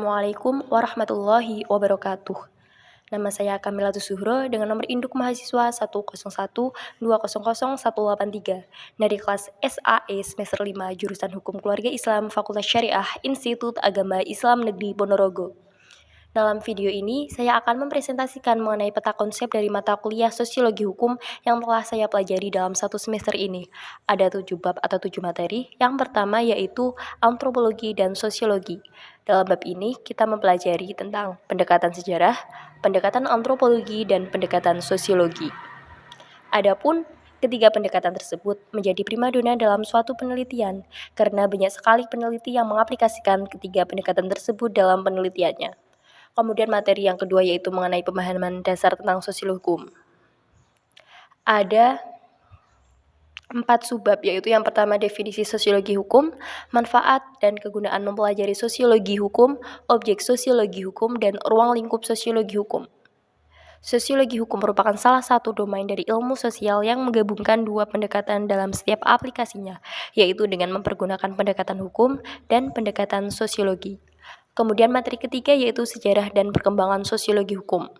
Assalamualaikum warahmatullahi wabarakatuh. Nama saya Kamilatus Zuhro dengan nomor induk mahasiswa 101200183 dari kelas SAE semester 5 jurusan Hukum Keluarga Islam Fakultas Syariah Institut Agama Islam Negeri Ponorogo. Dalam video ini, saya akan mempresentasikan mengenai peta konsep dari mata kuliah Sosiologi Hukum yang telah saya pelajari dalam satu semester ini. Ada 7 bab atau 7 materi. Yang pertama yaitu Antropologi dan Sosiologi. Dalam bab ini, kita mempelajari tentang pendekatan sejarah, pendekatan antropologi, dan pendekatan sosiologi. Adapun ketiga pendekatan tersebut menjadi primadona dalam suatu penelitian, karena banyak sekali peneliti yang mengaplikasikan ketiga pendekatan tersebut dalam penelitiannya. Kemudian materi yang kedua yaitu mengenai pemahaman dasar tentang sosiologi hukum. Ada 4 subbab, yaitu yang pertama definisi sosiologi hukum, manfaat dan kegunaan mempelajari sosiologi hukum, objek sosiologi hukum, dan ruang lingkup sosiologi hukum. Sosiologi hukum merupakan salah satu domain dari ilmu sosial yang menggabungkan dua pendekatan dalam setiap aplikasinya, yaitu dengan mempergunakan pendekatan hukum dan pendekatan sosiologi. Kemudian materi ketiga yaitu sejarah dan perkembangan sosiologi hukum.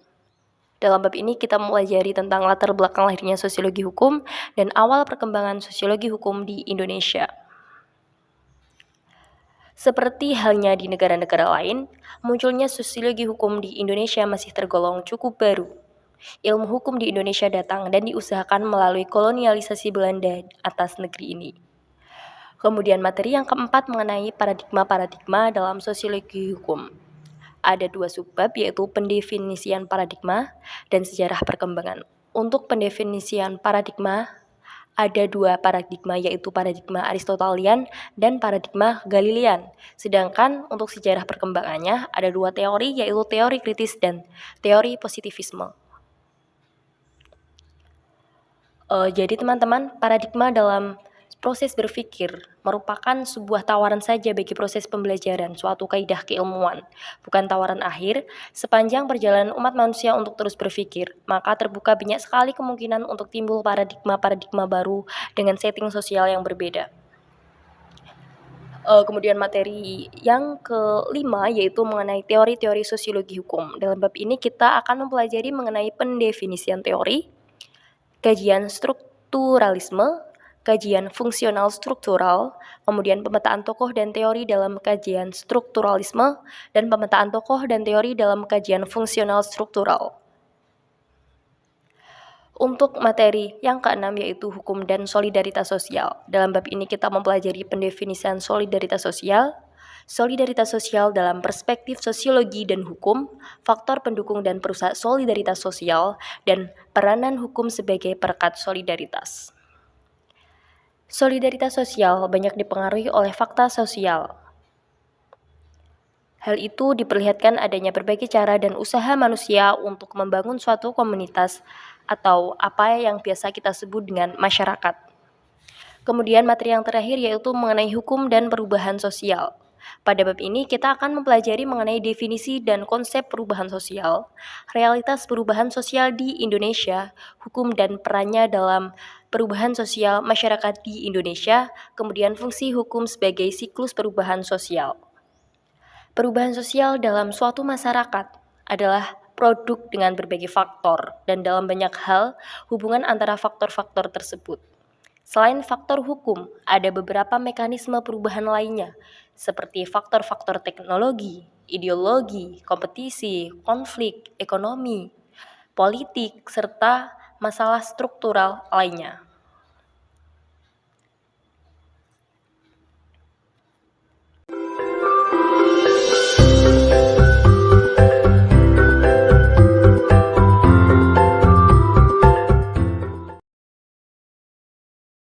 Dalam bab ini kita mempelajari tentang latar belakang lahirnya sosiologi hukum dan awal perkembangan sosiologi hukum di Indonesia. Seperti halnya di negara-negara lain, munculnya sosiologi hukum di Indonesia masih tergolong cukup baru. Ilmu hukum di Indonesia datang dan diusahakan melalui kolonialisasi Belanda atas negeri ini. Kemudian materi yang keempat mengenai paradigma-paradigma dalam sosiologi hukum. Ada 2 subbab yaitu pendefinisian paradigma dan sejarah perkembangan. Untuk pendefinisian paradigma ada 2 paradigma yaitu paradigma Aristotelian dan paradigma Galilean. Sedangkan untuk sejarah perkembangannya ada 2 teori yaitu teori kritis dan teori positivisme. Jadi teman-teman, paradigma dalam proses berpikir merupakan sebuah tawaran saja bagi proses pembelajaran suatu kaidah keilmuan, bukan tawaran akhir. Sepanjang perjalanan umat manusia untuk terus berpikir, maka terbuka banyak sekali kemungkinan untuk timbul paradigma-paradigma baru dengan setting sosial yang berbeda. Kemudian materi yang kelima yaitu mengenai teori-teori sosiologi hukum. Dalam bab ini kita akan mempelajari mengenai pendefinisian teori, kajian strukturalisme, kajian fungsional struktural, kemudian pemetaan tokoh dan teori dalam kajian strukturalisme, dan pemetaan tokoh dan teori dalam kajian fungsional struktural. Untuk materi yang keenam yaitu hukum dan solidaritas sosial. Dalam bab ini kita mempelajari pendefinisian solidaritas sosial dalam perspektif sosiologi dan hukum, faktor pendukung dan perusak solidaritas sosial, dan peranan hukum sebagai perekat solidaritas. Solidaritas sosial banyak dipengaruhi oleh fakta sosial. Hal itu diperlihatkan adanya berbagai cara dan usaha manusia untuk membangun suatu komunitas atau apa yang biasa kita sebut dengan masyarakat. Kemudian materi yang terakhir yaitu mengenai hukum dan perubahan sosial. Pada bab ini kita akan mempelajari mengenai definisi dan konsep perubahan sosial, realitas perubahan sosial di Indonesia, hukum dan perannya dalam perubahan sosial masyarakat di Indonesia, kemudian fungsi hukum sebagai siklus perubahan sosial. Perubahan sosial dalam suatu masyarakat adalah produk dengan berbagai faktor dan dalam banyak hal hubungan antara faktor-faktor tersebut. Selain faktor hukum, ada beberapa mekanisme perubahan lainnya, seperti faktor-faktor teknologi, ideologi, kompetisi, konflik, ekonomi, politik, serta masalah struktural lainnya.